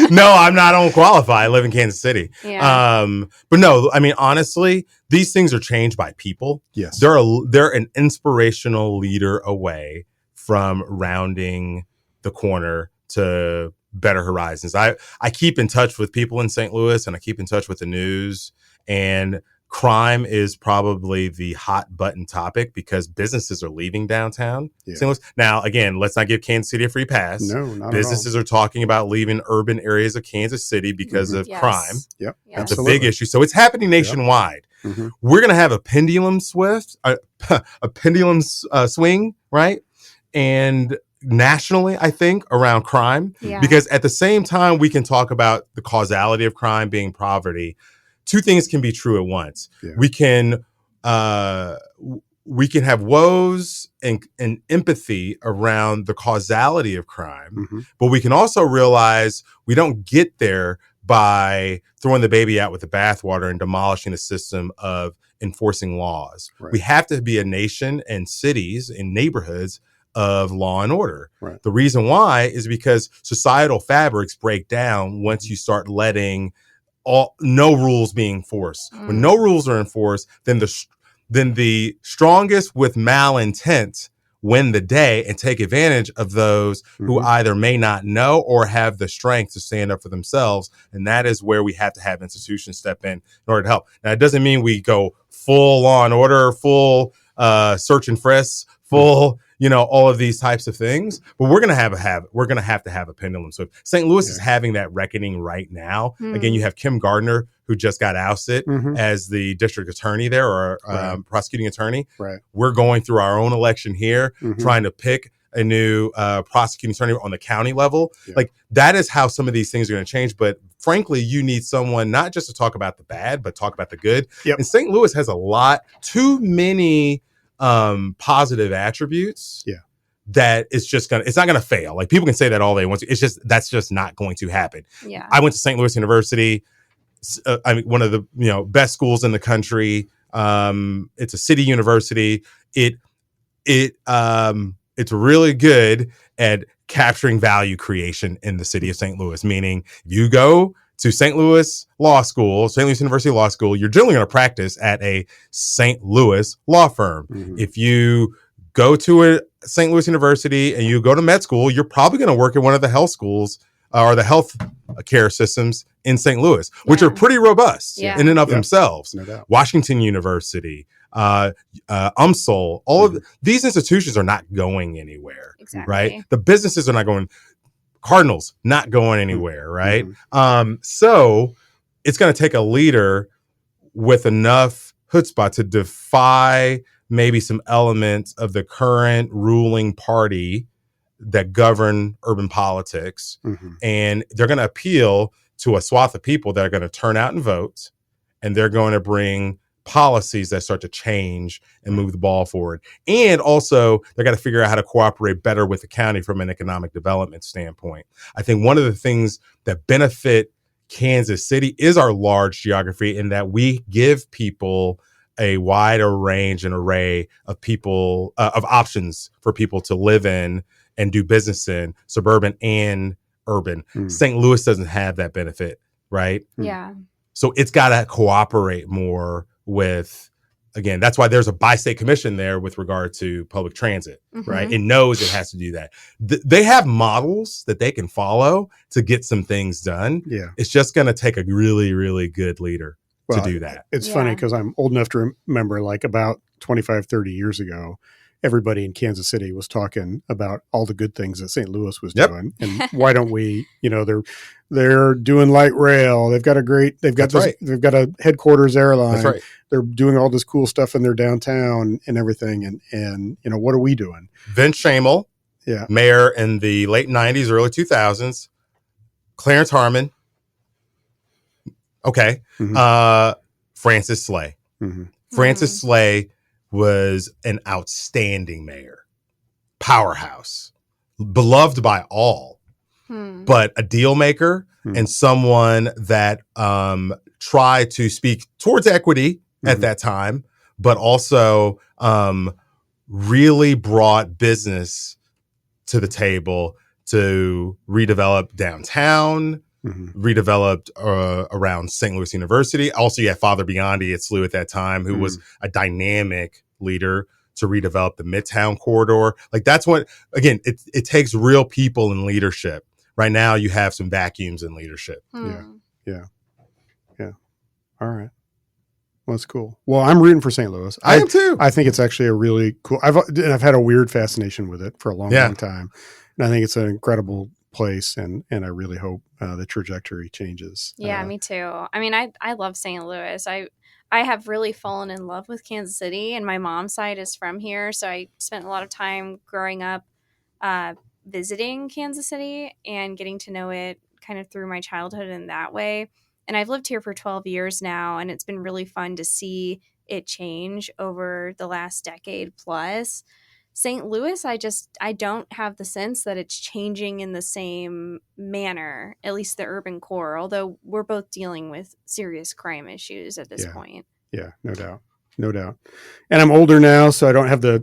No, I'm not. I don't qualify. I live in Kansas City. Yeah. But no, I mean, honestly, these things are changed by people. Yes. They're an inspirational leader away from rounding the corner to better horizons. I keep in touch with people in St. Louis, and I keep in touch with the news, and crime is probably the hot button topic because businesses are leaving downtown St. Louis. Now, again, let's not give Kansas City a free pass. No, not businesses at all. are talking about leaving urban areas of Kansas City because of crime. Yep. That's a big issue. So it's happening nationwide. Yep. We're going to have a pendulum swing, right? And nationally, I think, around crime. Yeah. Because at the same time, we can talk about the causality of crime being poverty. Two things can be true at once. Yeah. We can have woes and empathy around the causality of crime, but we can also realize we don't get there by throwing the baby out with the bathwater and demolishing the system of enforcing laws. Right. We have to be a nation and cities and neighborhoods of law and order. Right. The reason why is because societal fabrics break down once you start letting no rules being enforced. When no rules are enforced, then the strongest with malintent win the day and take advantage of those who either may not know or have the strength to stand up for themselves. And that is where we have to have institutions step in order to help. Now, it doesn't mean we go full law and order, full search and frisk, full all of these types of things, but we're going to have to have a pendulum. So St. Louis is having that reckoning right now. Again, you have Kim Gardner, who just got ousted as the district attorney there, or prosecuting attorney. Right. We're going through our own election here, trying to pick a new prosecuting attorney on the county level. Yeah. Like, that is how some of these things are going to change. But frankly, you need someone not just to talk about the bad, but talk about the good. Yep. And St. Louis has too many positive attributes that it's not gonna fail. Like, people can say that all they want to. That's just not going to happen. Yeah. I went to St. Louis University. One of the best schools in the country. It's a city university. It's really good at capturing value creation in the city of St. Louis, meaning you go to St. Louis Law School, St. Louis University Law School, you're generally going to practice at a St. Louis law firm. Mhm. If you go to a St. Louis University and you go to med school, you're probably going to work at one of the health schools or the health care systems in St. Louis, which Yeah. are pretty robust Yeah. in and of Yeah. themselves. No doubt. Washington University, UMSL, all of these institutions are not going anywhere, Exactly. right? The businesses are not going. Cardinals not going anywhere, right? Mm-hmm. So it's going to take a leader with enough chutzpah to defy maybe some elements of the current ruling party that govern urban politics, Mm-hmm. and they're going to appeal to a swath of people that are going to turn out and vote, and they're going to bring policies that start to change and move the ball forward. And also, they got to figure out how to cooperate better with the county from an economic development standpoint. I think one of the things that benefit Kansas City is our large geography, in that we give people a wider range and array of people, of options for people to live in and do business in, suburban and urban. Mm. St. Louis doesn't have that benefit, right? Yeah. So it's got to cooperate more with, again, that's why there's a bi-state commission there with regard to public transit, Mhm. right? It knows it has to do that. They have models that they can follow to get some things done. Yeah. It's just going to take a really, really good leader Well, to do that. It's Yeah. funny because I'm old enough to remember, like, about 25, 30 years ago, everybody in Kansas City was talking about all the good things that St. Louis was Yep. doing. And why don't we, they're doing light rail. They've got That's right. they've got a headquarters airline. That's right. They're doing all this cool stuff in their downtown and everything. And what are we doing? Vince Shamel, Yeah. mayor in the late 90s, early 2000s. Clarence Harmon. Okay. Mhm. Francis Slay. Mm-hmm. Francis Slay was an outstanding mayor, powerhouse, beloved by all, Hmm. but a deal maker Hmm. and someone that tried to speak towards equity at Mhm. that time, but also really brought business to the table to redevelop downtown, Mhm. redeveloped around St. Louis University. Also, you had Father Biondi at SLU at that time, who was a dynamic leader to redevelop the Midtown corridor. Like, that's what, again, it takes real people in leadership. Right now, you have some vacuums in leadership. Hmm. Yeah. All right. Well, that's cool. Well, I'm rooting for St. Louis. I am too. I think it's actually a really cool. I've had a weird fascination with it for a long, Yeah. long time, and I think it's an incredible place, and I really hope the trajectory changes. Yeah, me too. I mean, I love St. Louis. I have really fallen in love with Kansas City, and my mom's side is from here, so I spent a lot of time growing up visiting Kansas City and getting to know it kind of through my childhood in that way. And I've lived here for 12 years now, and it's been really fun to see it change over the last decade plus. St. Louis, I don't have the sense that it's changing in the same manner, at least the urban core, although we're both dealing with serious crime issues at this Yeah. point. Yeah, no doubt. And I'm older now, so I don't have the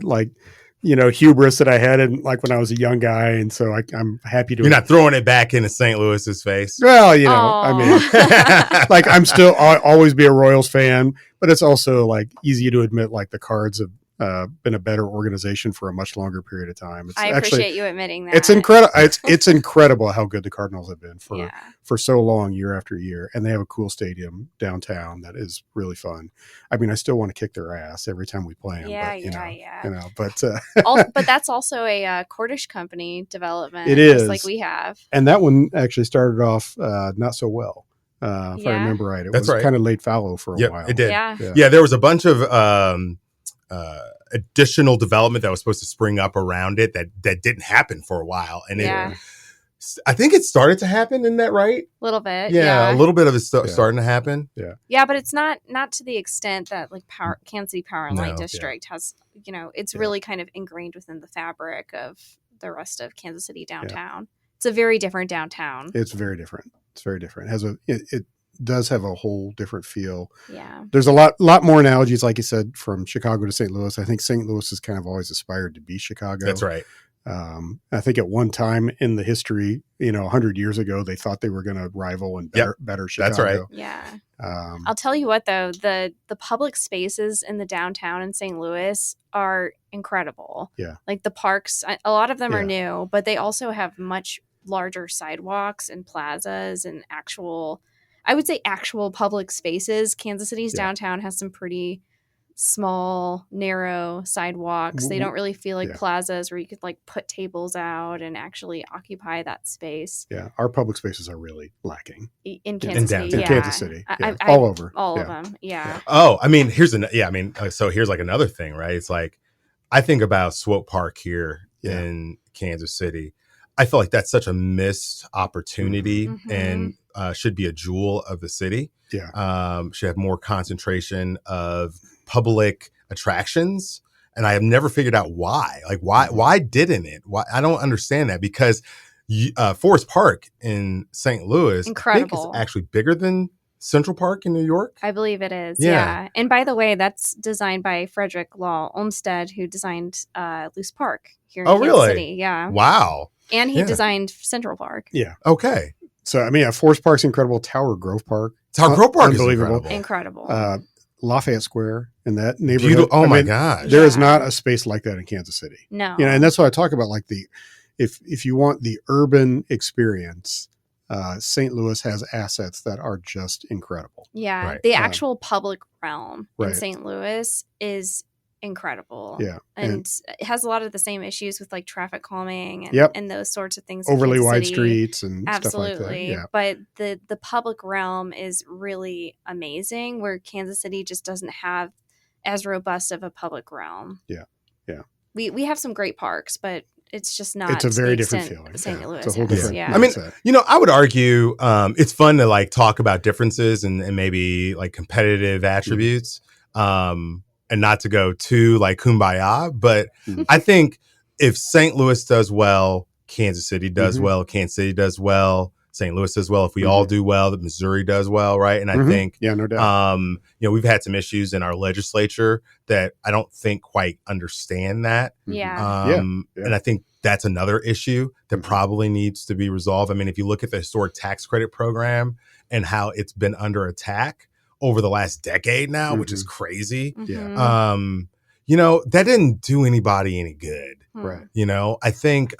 hubris that I had when I was a young guy, and so I'm happy to. You're not throwing it back into St. Louis's face. Well, I mean, I'm still I'll always be a Royals fan, but it's also easy to admit the Cards have been a better organization for a much longer period of time. I appreciate you admitting that. It's incredible. It's incredible how good the Cardinals have been Yeah. for so long, year after year, and they have a cool stadium downtown that is really fun. I mean, I still want to kick their ass every time we play them. Yeah. But But that's also a Cordish company development. It is. Just like we have. and that one actually started off not so well. If I Yeah. remember right, it That's was right. kind of laid fallow for a Yep, while. it did. Yeah. Yeah, there was a bunch of additional development that was supposed to spring up around it that didn't happen for a while. And Yeah. I think it started to happen, isn't that right? A little bit. Yeah, a little bit of it's Yeah. starting to happen. Yeah, but it's not to the extent that Kansas City Power and No, Light yeah. District has. It's Yeah. really kind of ingrained within the fabric of the rest of Kansas City downtown. It's a very different downtown. It's very different. It has it does have a whole different feel. Yeah. There's a lot more analogies, like you said, from Chicago to St. Louis. I think St. Louis has kind of always aspired to be Chicago. That's right. I think at one time in the history, 100 years ago, they thought they were going to rival and better Chicago. That's right. Yeah. I'll tell you what, though, the public spaces in the downtown in St. Louis are incredible. Yeah. Like the parks, a lot of them are new, but they also have much larger sidewalks and plazas and actual public spaces. Kansas City's downtown has some pretty small, narrow sidewalks. They don't really feel like plazas where you could like put tables out and actually occupy that space. Yeah, our public spaces are really lacking in Kansas City. In Kansas City, all over, all of them. Yeah. Oh, I mean, so here's like another thing, right? It's like I think about Swope Park here in Kansas City. I feel like that's such a missed opportunity and should be a jewel of the city. Yeah, should have more concentration of public attractions, and I have never figured out why. Like, why didn't it? Why I don't understand that, because Forest Park in St. Louis, incredible, I think it's actually bigger than Central Park in New York. I believe it is. Yeah. And by the way, that's designed by Frederick Law Olmsted, who designed Luce Park here in Kansas City. Yeah. Wow. And he designed Central Park. Yeah. Okay. So I mean, Forest Park's incredible. Tower Grove Park. Tower Grove Park unbelievable. is incredible. Lafayette Square in that neighborhood. Oh my gosh. There is not a space like that in Kansas City. No. And that's what I talk about. Like if you want the urban experience, St. Louis has assets that are just incredible. Yeah. Right. The actual public realm in Right. St. Louis is incredible. Yeah. And it has a lot of the same issues with like traffic calming and those sorts of things. Overly wide City. streets and Absolutely. stuff like that. Yeah. But the public realm is really amazing, where Kansas City just doesn't have as robust of a public realm. Yeah. Yeah. We have some great parks, but it's just not. It's a very the different extent feeling. St. Louis. It's a whole different. Yeah. I mean, I would argue it's fun to like talk about differences and maybe like competitive attributes, and not to go too like kumbaya. But I think if St. Louis does well, Kansas City does well. Kansas City does well. St. Louis does well. If we all do well, that Missouri does well, right? And I think, no doubt. we've had some issues in our legislature that I don't think quite understand that. Yeah. And I think that's another issue that probably needs to be resolved. I mean, if you look at the historic tax credit program and how it's been under attack over the last decade now, which is crazy. Yeah. That didn't do anybody any good. Right. I think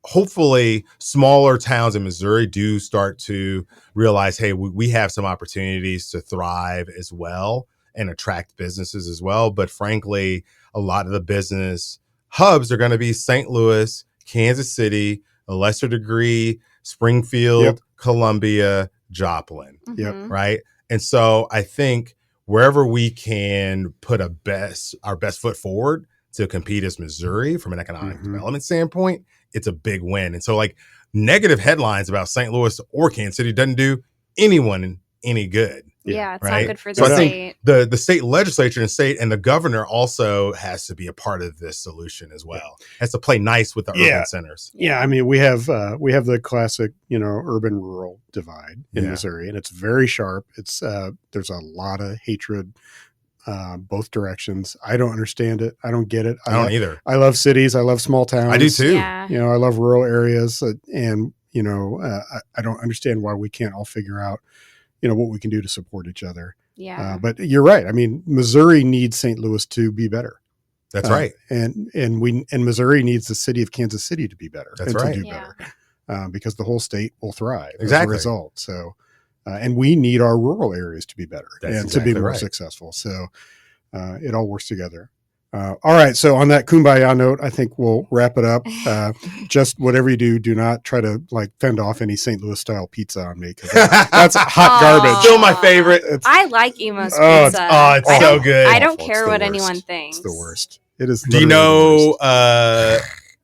hopefully smaller towns in Missouri do start to realize, hey, we have some opportunities to thrive as well and attract businesses as well. But frankly, a lot of the business hubs are going to be St. Louis, Kansas City, a lesser degree, Springfield, Columbia, Joplin. Right. And so I think wherever we can put our best foot forward to compete as Missouri from an economic development standpoint, it's a big win. And so like negative headlines about St. Louis or Kansas City doesn't do anyone any good. Yeah, it's right? not good for the so state. I think the state legislature and the governor also has to be a part of this solution as well. Has to play nice with the urban centers. Yeah, I mean we have the classic urban rural divide in Missouri, and it's very sharp. It's there's a lot of hatred both directions. I don't understand it. I don't get it. I don't either. I love cities. I love small towns. I do too. Yeah. I love rural areas, and I don't understand why we can't all figure out what we can do to support each other. Yeah. But you're right. I mean, Missouri needs St. Louis to be better. That's right. And Missouri needs the city of Kansas City to be better. That's and right. To do better. Because the whole state will thrive as Exactly. a result. So, and we need our rural areas to be better That's and to be exactly more right. successful. So it all works together. All right. So on that kumbaya note, I think we'll wrap it up. Just whatever you do, do not try to like fend off any St. Louis style pizza on me, because that's hot garbage. Still my favorite. I like Emo's Oh, pizza. it's so good. I don't Awful. care It's the what worst. anyone thinks. It's the worst. It is. Do you literally the know,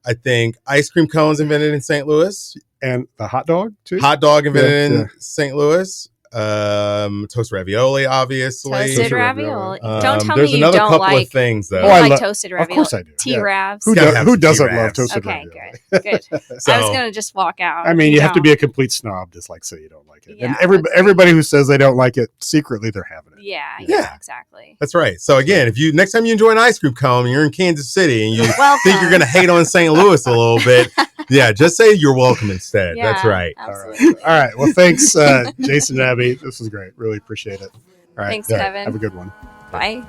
I think ice cream cones invented in St. Louis. worst. And the hot dog too? Hot dog invented Yeah, in St. Louis. toasted ravioli, obviously. Toasted ravioli. Don't tell there's me you another don't couple like of things though. you like toasted ravioli. Of course I do. T-Ravs. Who doesn't love toasted Okay, ravioli? good. So, I was gonna just walk out. I mean, you have to be a complete snob to say you don't like it. Yeah, And everybody who says they don't like it, secretly they're having it. Yeah, exactly. That's right. So again, if you next time you enjoy an ice cream cone, you're in Kansas City and you think you're going to hate on St. Louis a little bit, just say you're welcome instead. That's right. Absolutely. All right. Well, thanks, Jason and Abby. This was great. Really appreciate it. All right. Thanks, Kevin. Have a good one. Bye.